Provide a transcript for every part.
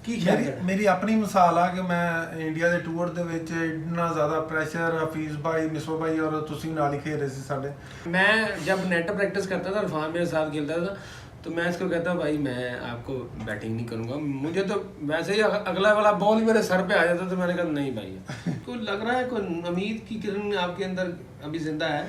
ਕੀ ਖਿਆਲ ਮੇਰੀ ਆਪਣੀ ਮਿਸਾਲ ਆ ਕਿ ਮੈਂ ਇੰਡੀਆ ਦੇ ਟੂਰ ਦੇ ਵਿੱਚ ਇੰਨਾ ਜ਼ਿਆਦਾ ਪ੍ਰੈਸ਼ਰ हफीज भाई मिसो भाई और ਤੁਸੀਂ ਨਾਲ ਹੀ खेल रहे थे साढ़े। मैं जब नेट प्रैक्टिस करता था, इरफान मेरे साथ खेलता था, तो मैं इसको कहता भाई मैं आपको बैटिंग नहीं करूंगा, मुझे तो वैसे ही अगला वाला बॉल मेरे सर पे आ जाता, तो मैंने कहा नहीं भाई कोई लग रहा है कोई उम्मीद की किरण आपके अंदर अभी जिंदा है।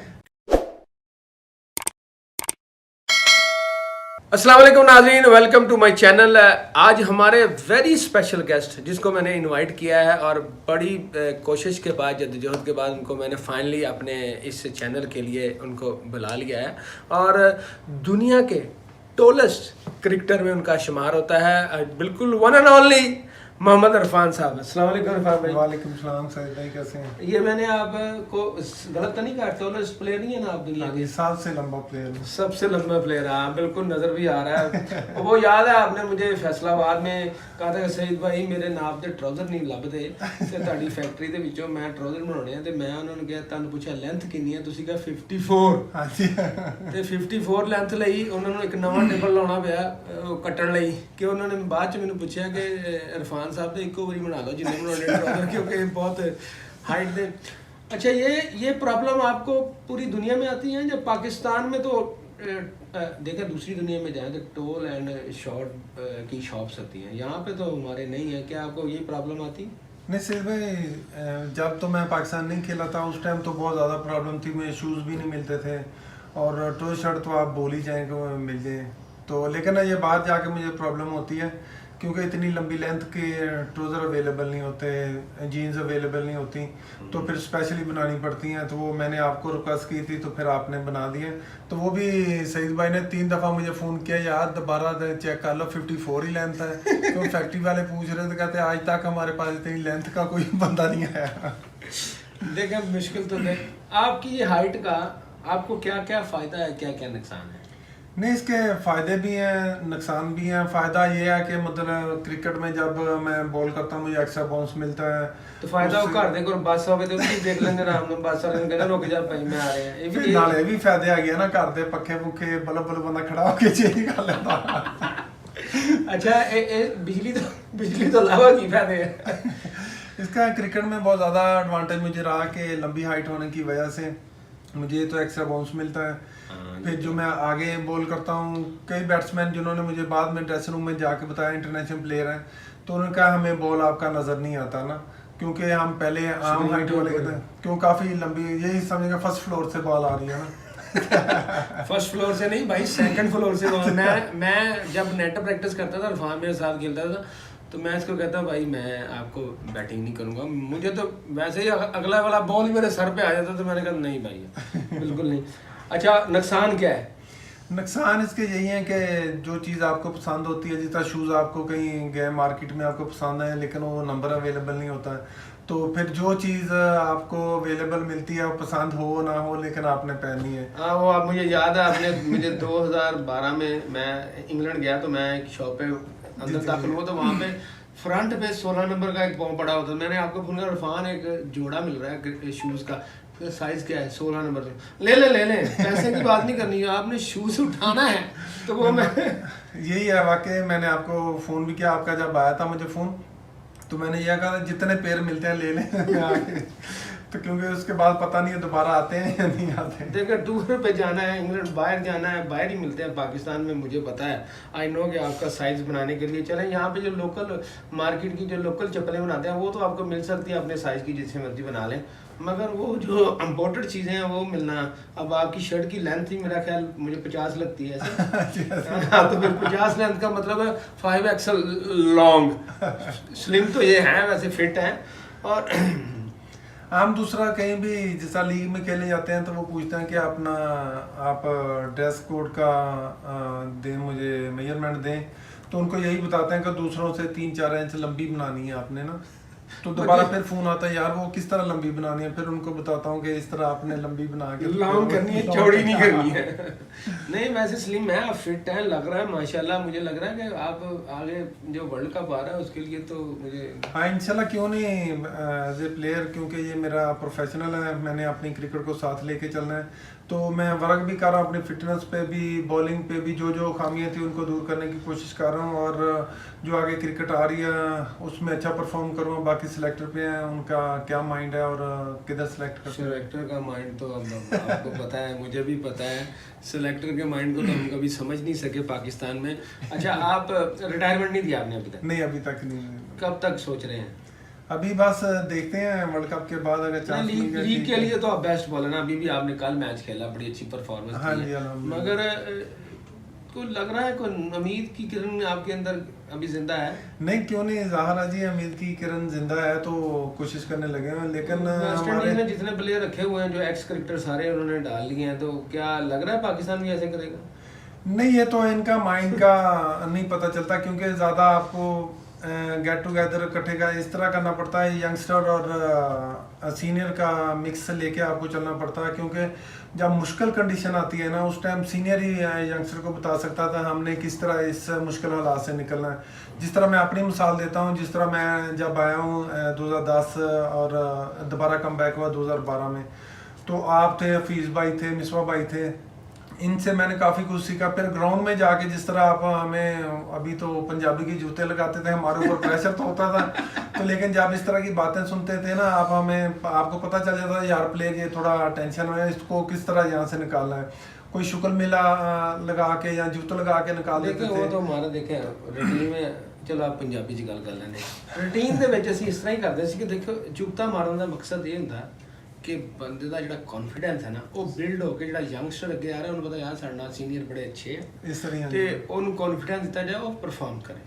अस्सलाम वालेकुम नाज़रीन, वेलकम टू माय चैनल। आज हमारे वेरी स्पेशल गेस्ट जिसको मैंने इनवाइट किया है और बड़ी कोशिश के बाद, जद्दोजहद के बाद उनको मैंने फाइनली अपने इस चैनल के लिए उनको बुला लिया है और दुनिया के टॉलेस्ट क्रिकेटर में उनका शुमार होता है, बिल्कुल one and only Mohammad Irfan साहब। अस्सलाम वालेकुम इरफान भाई। वालेकुम सलाम सईद भाई, कैसे हैं? ये मैंने आपको गलत तो नहीं कहा, टॉलेस्ट प्लेयर नहीं है ना आप दुनिया के? सबसे लंबा प्लेयर, सबसे लंबा प्लेयर। हाँ बिल्कुल, नज़र भी आ रहा है। वो याद है आपने मुझे फैसलाबाद में कहा था कि सईद भाई मेरे नाप ਦੇ ਟਰਾਊਜ਼ਰ ਨਹੀਂ ਲੱਭਦੇ ਤੇ ਤੁਹਾਡੀ ਫੈਕਟਰੀ ਦੇ ਵਿੱਚੋਂ ਮੈਂ ਟਰਾਊਜ਼ਰ ਬਣਾਉਣੇ ਆ, ਤੇ ਮੈਂ ਉਹਨਾਂ ਨੂੰ ਕਿਹਾ, ਤੁਹਾਨੂੰ ਪੁੱਛਿਆ ਲੈਂਥ ਕਿੰਨੀ ਹੈ, ਤੁਸੀਂ ਕਿਹਾ 54। ਹਾਂਜੀ। ਤੇ 54 ਲੈਂਥ ਲਈ ਉਹਨਾਂ ਨੂੰ ਇੱਕ ਨਵਾਂ ਟੇਬਲ ਲਾਉਣਾ ਪਿਆ ਉਹ ਕੱਟਣ ਲਈ, ਕਿ ਉਹਨਾਂ ਨੇ ਬਾਅਦ ਚ ਮੈਨੂੰ ਪੁੱਛਿਆ ਕਿ इरफान साहब तो इको बारी बना लो जिन्हें बनाने ट्राउजर, क्योंकि बहुत हाइट दे। अच्छा, ये प्रॉब्लम आपको पूरी दुनिया में आती है? जब पाकिस्तान में तो देखें, दूसरी दुनिया में जाएं तो टोल एंड शॉर्ट की शॉप्स होती हैं, यहाँ पे तो हमारे नहीं है। क्या आपको ये प्रॉब्लम आती? नहीं सईद भाई, जब तो मैं पाकिस्तान नहीं खेला था उस टाइम तो बहुत ज़्यादा प्रॉब्लम थी, मुझे शूज़ भी नहीं मिलते थे और टो शर्ट तो आप बोल ही जाएँ कि मिल जाए तो, लेकिन ये बाहर जाके मुझे प्रॉब्लम होती है क्योंकि इतनी लंबी लेंथ के ट्राउज़र अवेलेबल नहीं होते, जीन्स अवेलेबल नहीं होती, तो फिर स्पेशली बनानी पड़ती हैं। तो वो मैंने आपको रिक्वेस्ट की थी तो फिर आपने बना दिए। तो वो भी सईद भाई ने 3 दफ़ा मुझे फ़ोन किया, यार दोबारा चेक कर लो 54 ही लेंथ है। तो फैक्ट्री वाले पूछ रहे थे, कहते आज तक हमारे पास इतनी लेंथ का कोई बंदा नहीं आया। देखें मुश्किल तो देख, आपकी ये हाइट का आपको क्या क्या फ़ायदा है, क्या क्या नुकसान है? नहीं, इसके फ़ायदे भी हैं नुकसान भी हैं। फ़ायदा ये है कि मतलब क्रिकेट में जब मैं बॉल करता हूँ मुझे एक्स्ट्रा बाउंस मिलता है। तो फायदा वो घर देखो बस होवे तो भी देख लेंगे आराम ਨਾਲ, बस वाले ने कहना रुक जा भाई मैं आ रहे हैं। ये भी नाले भी फायदे आ गए ना, घर दे पक्खे पुखे बल्ब बल्ब बंदा खड़ा होके चेंज कर लेता। अच्छा, बिजली तो अलावा की फायदे है? इसका क्रिकेट में बहुत ज़्यादा एडवांटेज मुझे रहा कि लंबी हाइट होने की वजह से मुझे तो एक्स्ट्रा बाउंस मिलता है। फिर जो मैं आगे बॉल करता हूँ, कई बैट्समैन जिन्होंने मुझे बाद में ड्रेसिंग रूम में जाके बताया, इंटरनेशनल प्लेयर हैं, तो उन्होंने कहा हमें बॉल आपका नज़र नहीं आता ना, क्योंकि हम पहले आम हाइट वाले थे, क्यों काफ़ी लंबी, यही समझेगा फर्स्ट फ्लोर से बॉल आ रही है ना। फर्स्ट फ्लोर से नहीं भाई, सेकंड फ्लोर से बॉल। मैं जब नेट प्रैक्टिस करता था, इरफान मेरे साथ खेलता था, तो मैं इसको कहता भाई मैं आपको बैटिंग नहीं करूंगा, मुझे तो वैसे ही अगला वाला बॉल मेरे सर पे आ जाता, तो मैंने कहा नहीं भाई बिल्कुल नहीं। अच्छा, नुकसान क्या है? नुकसान इसके यही है कि जो चीज़ आपको पसंद होती है, जितना शूज़ आपको कहीं गए मार्केट में आपको पसंद है लेकिन वो नंबर अवेलेबल नहीं होता है, तो फिर जो चीज़ आपको अवेलेबल मिलती है वो पसंद हो ना हो लेकिन आपने पहननी है। हाँ, वो आप मुझे याद है, आपने मुझे 2012 में मैं इंग्लैंड गया, तो मैं एक शॉप पे अंदर दाखिल हुआ, तो वहाँ पे फ्रंट पे 16 नंबर का एक पाँव पड़ा होता, मैंने आपको फोन किया, इरफान एक जोड़ा मिल रहा है शूज़ का, साइज क्या है? 16 नंबर ले पैसे की बात नहीं करनी है, आपने शूज उठाना है। तो वो मैं यही है वाकई, मैंने आपको फ़ोन भी किया, आपका जब आया था मुझे फ़ोन तो मैंने यह कहा जितने पेयर मिलते हैं ले लें आके, तो क्योंकि उसके बाद पता नहीं है दोबारा आते हैं या नहीं आते हैं। देखिए, टूर पे जाना है, इंग्लैंड बाहर जाना है, बाहर ही मिलते हैं, पाकिस्तान में मुझे पता है, आई नो कि आपका साइज़ बनाने के लिए चलें, यहाँ पे जो लोकल मार्केट की जो लोकल चप्पलें बनाते हैं वो तो आपको मिल सकती है अपने साइज़ की, जिससे मर्जी बना लें, मगर वो जो इम्पोर्टेड चीज़ें हैं वो मिलना। अब आपकी शर्ट की लेंथ ही मेरा ख्याल मुझे 50 लगती है ऐसे। हाँ, तो फिर 50 लेंथ का मतलब है 5XL लॉन्ग। स्लिम तो ये है, वैसे फिट है। और हम दूसरा कहीं भी जैसा लीग में खेलने जाते हैं तो वो पूछते हैं कि अपना आप ड्रेस कोड का दें, मुझे मेजरमेंट दें, तो उनको यही बताते हैं कि दूसरों से 3-4 इंच लंबी बनानी है आपने ना। तो दोबारा फिर फोन आता है यार वो किस तरह लंबी बनानी है, फिर उनको बताता हूँ कि इस तरह आपने लंबी बना के लॉन्ग करनी है, चौड़ी नहीं करनी है। नहीं वैसे स्लिम है, आप फिट हैं, लग रहा है माशाल्लाह। मुझे लग रहा है कि आप आगे जो वर्ल्ड कप आ रहा है उसके लिए तो मुझे हाँ इंशाल्लाह क्यों नहीं, एज ए प्लेयर, क्योंकि ये मेरा प्रोफेशनल है, मैंने अपनी क्रिकेट को साथ लेके चलना है, तो मैं वर्क भी कर रहा हूँ अपनी फिटनेस पे भी, बॉलिंग पे भी, जो जो खामियां थी उनको दूर करने की कोशिश कर रहा हूँ, और जो आगे क्रिकेट आ रही है उसमें अच्छा परफॉर्म करूँगा। बाकी सिलेक्टर पे है उनका क्या माइंड है और किधर सिलेक्ट करते हैं। सिलेक्टर का माइंड तो अब आपको पता है, मुझे भी पता है, सिलेक्टर के माइंड को तो हम कभी समझ नहीं सके पाकिस्तान में। अच्छा आप रिटायरमेंट नहीं दिया आपने अभी तक? नहीं अभी तक नहीं। कब तक सोच रहे हैं? अभी बस देखते हैं वर्ल्ड कप के बाद अगर चांस मिल गया। लीग के लिए तो आप बेस्ट बॉलर ना, अभी भी आपने कल मैच खेला, बड़ी अच्छी परफॉर्मेंस हाँ की जी, है, अल्हम्दुलिल्लाह। मगर को लग रहा है कोई उम्मीद की किरण आपके अंदर अभी जिंदा है? नहीं क्यों नहीं, ज़ाहिर जी उम्मीद की किरण जिंदा है, तो कोशिश करने लगे हैं। लेकिन वेस्ट इंडीज हमारे ने जितने प्लेयर रखे हुए हैं जो एक्स क्रिकेटर सारे उन्होंने डाल लिए हैं, तो क्या लग रहा है पाकिस्तान भी ऐसे करेगा? नहीं, ये तो इनका माइंड का नहीं पता चलता, क्योंकि ज़्यादा आपको गेट टुगेदर इकट्ठे का इस तरह करना पड़ता है, यंगस्टर और सीनियर का मिक्स लेके आपको चलना पड़ता है, क्योंकि जब मुश्किल कंडीशन आती है ना उस टाइम सीनियर ही यंगस्टर को बता सकता था हमने किस तरह इस मुश्किल हालात से निकलना है। जिस तरह मैं अपनी मिसाल देता हूँ, जिस तरह मैं जब आया हूँ 2010 और दोबारा कम बैक हुआ 2012 में, तो आप थे, हफीज़ भाई थे, मिसबा भाई थे, इनसे मैंने काफ़ी कुछ सीखा। फिर ग्राउंड में जाके जिस तरह आप हमें अभी तो पंजाबी के जूते लगाते थे, हमारे ऊपर प्रेशर तो होता था, तो लेकिन जब इस तरह की बातें सुनते थे ना आप, हमें आपको पता चल जाता था यार प्लेयर ये थोड़ा टेंशन में है, इसको किस तरह यहाँ से निकालना है। कोई शुक्ल मेला लगा के या जूते लगा के निकाल देते थे। वो तो हमारा देखे रूटीन में, चलो आप पंजाबी च गल कर लेने, रूटीन ਦੇ ਵਿੱਚ ਅਸੀਂ ਇਸ ਤਰ੍ਹਾਂ ਹੀ ਕਰਦੇ ਸੀ ਕਿ ਦੇਖੋ ਜੁਗਤਾ ਮਾਰਨ ਦਾ ਮਕਸਦ ਇਹ ਹੁੰਦਾ ਕਿ ਬੰਦੇ ਦਾ ਜਿਹੜਾ ਕੌਨਫੀਡੈਂਸ ਹੈ ਨਾ ਉਹ ਬਿਲਡ ਹੋ ਕੇ ਜਿਹੜਾ ਯੰਗਸਟਰ ਅੱਗੇ ਆ ਰਿਹਾ ਉਹਨੂੰ ਪਤਾ ਯਾਰ ਸਾਡੇ ਨਾਲ ਸੀਨੀਅਰ ਬੜੇ ਅੱਛੇ ਆ, ਇਸ ਤਰ੍ਹਾਂ ਤੇ ਉਹਨੂੰ ਕੌਨਫੀਡੈਂਸ ਦਿੱਤਾ ਜਾਏ ਉਹ ਪਰਫਾਰਮ ਕਰੇ।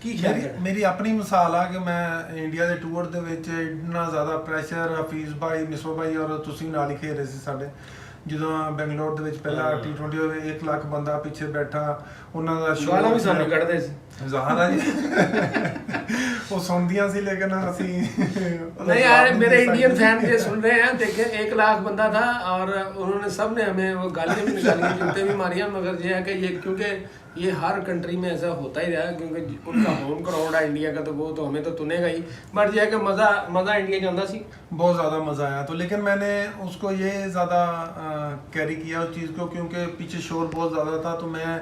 ਕੀ ਮੇਰੀ ਆਪਣੀ ਮਿਸਾਲ ਆ ਕਿ ਮੈਂ ਇੰਡੀਆ ਦੇ ਟੂਰ ਦੇ ਵਿੱਚ ਇੰਨਾ ਜ਼ਿਆਦਾ ਪ੍ਰੈਸ਼ਰ, ਹਫੀਜ਼ ਭਾਈ, ਮਿਸਬਾ ਭਾਈ ਔਰ ਤੁਸੀਂ ਨਾਲ ਹੀ ਖੇਡ ਰਹੇ ਸੀ ਸਾਡੇ, ਜਦੋਂ ਬੈਂਗਲੌਰ ਦੇ ਵਿੱਚ ਪਹਿਲਾ T20 ਹੋਵੇ 1 ਲੱਖ ਬੰਦਾ ਪਿੱਛੇ ਬੈਠਾ, ਉਹਨਾਂ ਦਾ ਸ਼ੋਅ ਵੀ ਸਾਨੂੰ ਕੱਢਦੇ ਸੀ ज़ाहरा जी वो सुनदियां सी, लेकिन ਅਸੀਂ नहीं यार मेरे इंडियन फैन ये सुन रहे हैं, देखे 1 लाख बंदा था और उन्होंने सब ने हमें वो गालियां भी निकाली, जूते भी मारी, मगर ये है कि ये क्योंकि ये हर कंट्री में ऐसा होता ही रहा है, क्योंकि उनका होम ग्राउंड है इंडिया का, तो वो तो हमें तो तुनेगा ही, बट ये है कि मज़ा इंडिया जाता सी, बहुत ज़्यादा मज़ा आया। तो लेकिन मैंने उसको ये ज़्यादा कैरी किया उस चीज़ को, क्योंकि पीछे शोर बहुत ज़्यादा था, तो मैं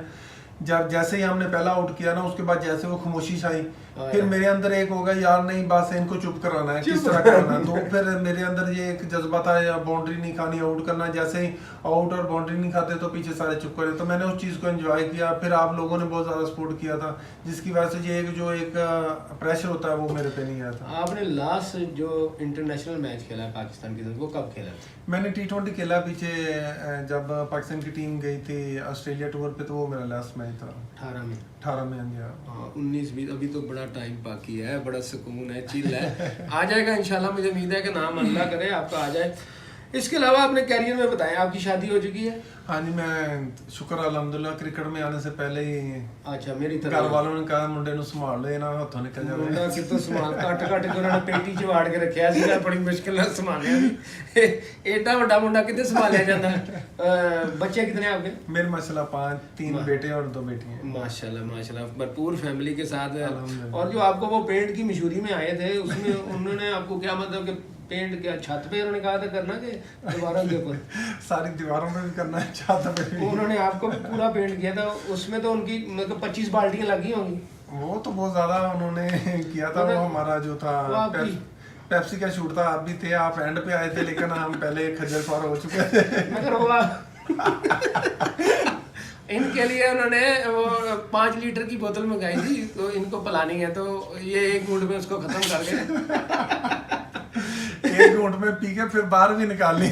जब जैसे ही हमने पहला आउट किया ना उसके बाद जैसे वो खामोशी आई, फिर मेरे अंदर एक होगा यार नहीं बस इनको चुप कराना है, किस तरह कराना है, तो फिर मेरे अंदर ये एक जज्बा था या बाउंड्री नहीं खानी, आउट करना, जैसे ही आउट और बाउंड्री नहीं खाते तो पीछे सारे चुप करे, तो मैंने उस चीज़ को एंजॉय किया। फिर आप लोगों ने बहुत ज़्यादा सपोर्ट किया था, जिसकी वजह से ये जो एक प्रेशर होता है वो मेरे पे नहीं आया था। आपने लास्ट जो इंटरनेशनल मैच खेला है पाकिस्तान के साथ वो कब खेला था? मैंने T20 खेला पीछे, जब पाकिस्तान की टीम गई थी ऑस्ट्रेलिया टूर पे, तो वो मेरा लास्ट मैच था 18 में। हाँ 19-20 अभी तो बड़ा टाइम बाकी है, बड़ा सुकून है, चिल है, आ जाएगा इंशाल्लाह, मुझे उम्मीद है कि नाम अल्लाह करे आपका आ जाए। इसके अलावा अपने कैरियर में बताएं, आपकी शादी हो चुकी है? हाँ जी, मैं शुक्र अल्हम्दुलिल्लाह, क्रिकेट में आने से पहले ही अच्छा मेरी तरह घर वालों ने कहा मुंडे ਨੂੰ ਸੰਭਾਲ ਲੈ ਨਾ ਹੱਥੋਂ ਨਿਕਲ ਜਾਵੇ, ਮੁੰਡਾ ਕਿਤੋਂ ਸੰਭਾਲ ਕੱਟ ਕੇ ਉਹਨਾਂ ਨੇ ਪੇਟੀ 'ਚ ਵਾੜ ਕੇ ਰੱਖਿਆ ਸੀਗਾ, ਬੜੀ ਮੁਸ਼ਕਿਲ ਨਾਲ ਸੰਭਾਲਿਆ ਸੀ, ਏਡਾ ਵੱਡਾ ਮੁੰਡਾ ਕਿੱਥੇ ਸੰਭਾਲਿਆ ਜਾਂਦਾ। बच्चे कितने हैं आपके? मेरे माशाल्लाह 3 बेटे और 2 बेटियां। माशाल्लाह भरपूर फैमिली के साथ। और जो आपको वो पेंट की मशहूरी में आए थे उसमें उन्होंने आपको क्या मतलब कि पेंट क्या छत पे उन्होंने कहा था करना कि दीवारों के ऊपर? सारी दीवारों पे भी करना है, छत पे भी। उन्होंने आपको भी पूरा पेंट किया था, उसमें तो उनकी मतलब 25 बाल्टियां लगी होंगी। वो तो बहुत ज्यादा उन्होंने किया था। वो हमारा जो था पेप्सी का शूट था, आप भी थे, आप एंड पे आए थे, लेकिन हम पहले खज्जल ख्वार हो चुके थे। मगर हुआ इनके लिए उन्होंने वो 5 लीटर की बोतल मंगाई थी, तो इनको पिलानी है, तो ये 1 घूंट में उसको खत्म कर गए। 1 घूंट में पी के फिर बाहर भी निकालनी।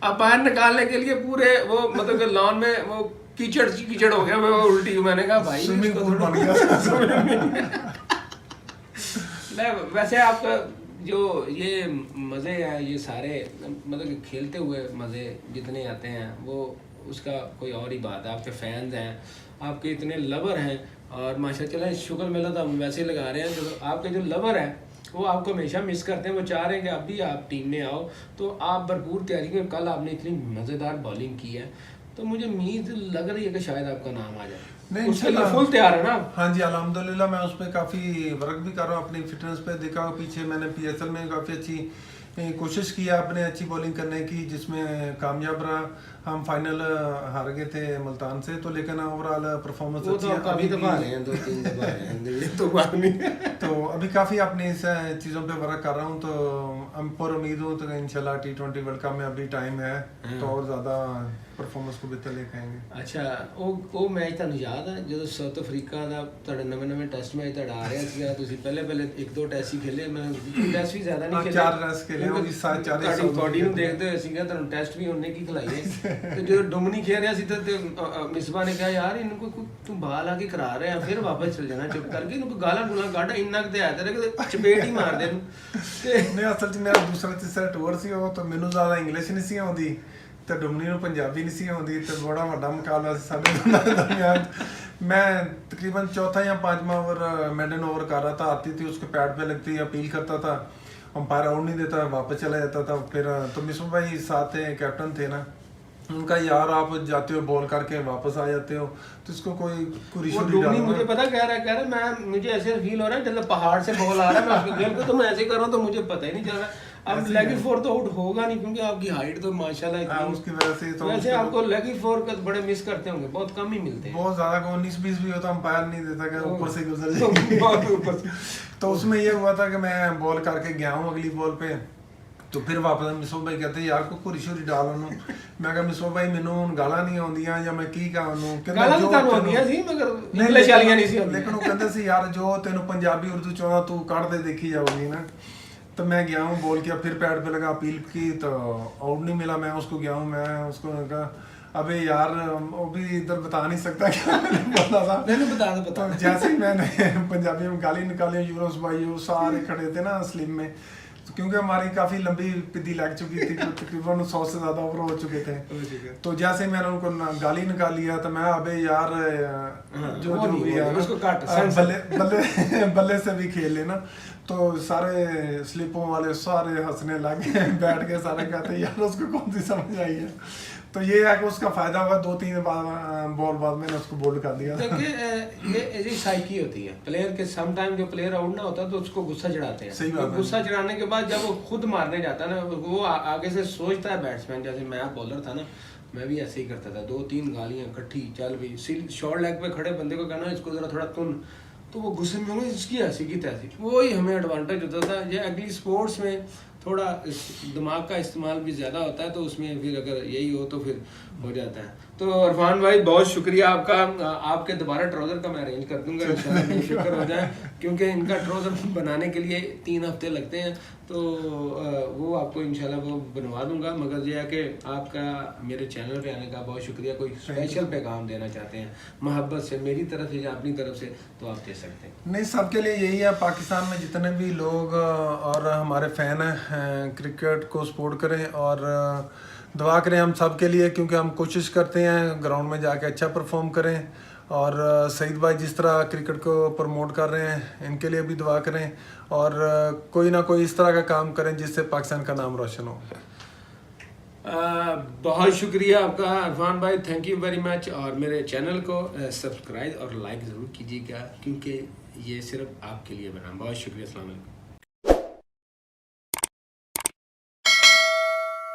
अब बाहर निकालने के लिए पूरे वो मतलब कि लॉन में वो कीचड़ हो गया, वो उल्टी। मैंने कहा भाई स्विमिंग पूल बन गया। वैसे आपका जो ये मज़े हैं, ये सारे मतलब कि खेलते हुए मज़े जितने आते हैं वो उसका कोई और ही बात है। आपके फैंस हैं, आपके इतने लवर हैं, और माशाल्लाह शुक्र मिला तो हम वैसे ही लगा रहे हैं। जो आपके जो लवर हैं वो आपको हमेशा मिस करते हैं, वो चाह रहे हैं कि अभी आप टीम में आओ। तो आप भरपूर तैयारी करें, कल आपने इतनी मज़ेदार बॉलिंग की है तो मुझे उम्मीद लग रही है कि शायद आपका नाम आ जाए। नहीं, उसके लिए फुल तैयार है ना? हाँ जी अल्हम्दुलिल्लाह, मैं उस पर काफ़ी वर्क भी कर रहा हूँ अपनी फिटनेस पे। देखा पीछे मैंने PSL में काफ़ी अच्छी कोशिश की अपने अच्छी बॉलिंग करने की, जिसमें कामयाब रहा। हम फाइनल हार गए थे मुल्तान से, तो लेकिन ओवरऑल परफॉर्मेंस वो अच्छी तो है। काफ़ी दफा रहे हैं, 2-3 दफा रहे हैं, ये तो बात नहीं। तो अभी काफ़ी अपनी इस चीज़ों पे वर्क कर रहा हूँ, तो हम पर उम्मीद हूँ तो इंशाल्लाह T20 वर्ल्ड कप में अभी टाइम है तो और ज़्यादा परफॉर्मेंस को बेहतर लेके आएंगे। अच्छा, ਉਹ ਮੈਚ ਤੁਹਾਨੂੰ ਯਾਦ ਹੈ ਜਦੋਂ ਸਾਊਥ ਅਫਰੀਕਾ ਦਾ ਤੁਹਾਡੇ ਨਵੇਂ ਟੈਸਟ ਮੈਚ ਤੁਹਾਡਾ ਆ ਰਿਹਾ ਸੀਗਾ, ਤੁਸੀਂ ਪਹਿਲੇ 1-2 ਟੈਸਟ ਹੀ ਖੇਲੇ, ਮੈਂ ਟੈਸਟ ਵੀ ਜ਼ਿਆਦਾ ਨਹੀਂ ਖੇਲੇ, 4 ਟੈਸਟ ਖੇਲੇ, ਉਹ ਵੀ 4 ਤੁਹਾਡੀ ਬੋਡੀ ਨੂੰ ਦੇਖਦੇ ਹੋਏ ਸੀਗਾ ਤੁਹਾਨੂੰ ਟੈਸਟ ਵੀ ਉਹਨੇ ਕੀ ਖਿਲਾਈਏ। ਤੇ ਜਦੋਂ ਡੁਮਨੀ ਖੇਡ ਰਿਹਾ ਸੀ ਤੇ ਮਿਸਬਾ ਨੇ ਕਿਹਾ ਯਾਰ ਇਹਨੂੰ ਕੋਈ ਤੂੰ ਬਾਲ ਆ ਕੇ ਕਰਾ ਰਿਹਾ, ਫਿਰ ਵਾਪਸ ਚਲ ਜਾਣਾ ਚੁੱਪ ਕਰਕੇ, ਇਹਨੂੰ ਕੋਈ ਗਾਲਾਂ ਗੁਲਾਂ ਕੱਢ, ਇੰਨਾ ਕਿਤੇ ਆਇਆ ਤੇਰੇ ਕਿ ਚਪੇਟ ਹੀ ਮਾਰ ਦੇ ਇਹਨੂੰ। ਤੇ ਨਹੀਂ ਅਸਲ 'ਚ ਮੇਰਾ ਦੂਸਰਾ ਤੀਸਰਾ ਟੂਰ ਸੀ, ਉਹ ਤਾਂ ਮੈਨੂੰ ਜ਼ਿਆਦਾ ਇੰਗਲਿਸ਼ ਨਹੀਂ ਸੀ ਆਉਂਦੀ ਤੇ ਡੁਮਨੀ ਨੂੰ ਪੰਜਾਬੀ नहीं सी आती, तो बड़ा बड़ा मुकाबला ਸੀ ਸਾਡੇ ਦੋਨਾਂ ਦੇ दरमियान। मैं तकरीबन चौथा या 5वां ओवर मेडन ओवर कर रहा था, आती थी उसके पैड पे लगती, अपील करता था, अंपायर आउट नहीं देता, वापस चला जाता था। फिर तो मिसबा भाई साथ थे, कैप्टन थे ना, उनका यार आप जाते हो बॉल करके वापस आ जाते हो, तो इसको कोई डुमनी मुझे पता कह रहा है मैं, मुझे ऐसे फील हो रहा है जैसे पहाड़ से बॉल आ रहा है, मैं उसको खेल पे तो मैं ऐसे कर रहा हूँ तो मुझे पता ही नहीं चल रहा। अब लेग फोर तो आउट होगा नहीं क्योंकि आपकी हाइट तो माशाल्लाह इतनी, उसकी वजह से तो वैसे आपको लेग फोर का बड़े मिस करते होंगे, बहुत कम ही मिलते हैं, बहुत ज्यादा को 19-20 भी होता, अंपायर नहीं देता कि ऊपर से गुजर जाए। तो उसमें ये हुआ था कि मैं बॉल करके गया हूँ अगली बॉल पे, तो फिर वापस मिसबा भाई कहते यार को कुरी शुरी डाल ਉਹਨੂੰ। ਮੈਂ ਕਿਹਾ ਮਿਸਬਾ ਭਾਈ ਮੈਨੂੰ ਹੁਣ ਗਾਲਾਂ ਨਹੀਂ ਆਉਂਦੀਆਂ ਜਾਂ ਮੈਂ ਕੀ ਕਹਾਂ ਉਹਨੂੰ, ਗਾਲਾਂ ਤਾਂ ਤੁਹਾਨੂੰ ਆਉਂਦੀਆਂ ਸੀ ਮਗਰ ਇੰਗਲਿਸ਼ ਵਾਲੀਆਂ ਨਹੀਂ ਸੀ ਆਉਂਦੀਆਂ, ਲੇਕਿਨ ਉਹ ਕਹਿੰਦੇ ਸੀ यार जो तेनू पंजाबी उर्दू चाहता तू काट दे, देखी जाओगी ना। तो मैं गया हूँ बोल के, फिर पैड पे लगा, अपील की तो आउट नहीं मिला, मैं उसको गया हूँ, मैं उसको कहा अबे यार वो भी इधर बता नहीं सकता क्या बोला था, मैंने बता तो जैसे ही मैंने पंजाबी में गाली निकाली, यूरोस भाई वो सारे खड़े थे ना स्लिम में, तो क्योंकि हमारी काफ़ी लंबी पिद्दी लग चुकी थी, तकरीबन 100 से ज़्यादा ओवर हो चुके थे। तो जैसे मैंने उनको गाली निकाल लिया तो मैं अबे यार जो भी है बल्ले से भी खेल लेना, तो सारे स्लिपों वाले सारे हंसने लगे बैठ के, सारे कहते यार उसको कौन सी समझ आई है। तो ये है कि उसका फायदा हुआ, 2-3 बॉल बाद मैंने उसको बोल्ड कर दिया। देखिए ये ऐसी साइकी होती है प्लेयर के, सम टाइम जो प्लेयर आउट ना होता तो उसको गुस्सा चढ़ाते हैं, सही बात है। गुस्सा चढ़ाने के बाद जब वो खुद मारने जाता है ना, वो आगे से सोचता है बैट्समैन, जैसे मैं बॉलर था ना, मैं भी ऐसे ही करता था, 2-3 गालियां इकट्ठी चल भी, शॉर्ट लेग पे खड़े बंदे को कहना इसको जरा थोड़ा तुन, तो वो गुस्से में होंगे इसकी ऐसी की तैसी, वही हमें एडवांटेज होता था। ये अगली स्पोर्ट्स में थोड़ा दिमाग का इस्तेमाल भी ज़्यादा होता है, तो उसमें फिर अगर यही हो तो फिर हो जाता है। तो इरफान भाई बहुत शुक्रिया आपका, आपके दोबारा ट्राउज़र का मैं अरेंज कर दूंगा इंशाल्लाह, शुक्र हो जाए, क्योंकि इनका ट्राउज़र बनाने के लिए 3 हफ्ते लगते हैं, तो वो आपको इंशाल्लाह वो बनवा दूंगा। मगर ये है कि आपका मेरे चैनल पे आने का बहुत शुक्रिया। कोई स्पेशल पैगाम देना चाहते हैं मोहब्बत से मेरी तरफ से या अपनी तरफ से, तो आप दे सकते हैं। नहीं, सबके लिए यही है, पाकिस्तान में जितने भी लोग और हमारे फ़ैन हैं क्रिकेट को सपोर्ट करें और दुआ करें हम सब के लिए, क्योंकि हम कोशिश करते हैं ग्राउंड में जाके अच्छा परफॉर्म करें। और सईद भाई जिस तरह क्रिकेट को प्रमोट कर रहे हैं, इनके लिए भी दुआ करें और कोई ना कोई इस तरह का काम करें जिससे पाकिस्तान का नाम रोशन हो। बहुत शुक्रिया आपका इरफान भाई, थैंक यू वेरी मच। और मेरे चैनल को सब्सक्राइब और लाइक ज़रूर कीजिएगा, क्योंकि ये सिर्फ आपके लिए बना। बहुत शुक्रिया, अस्सलाम वालेकुम।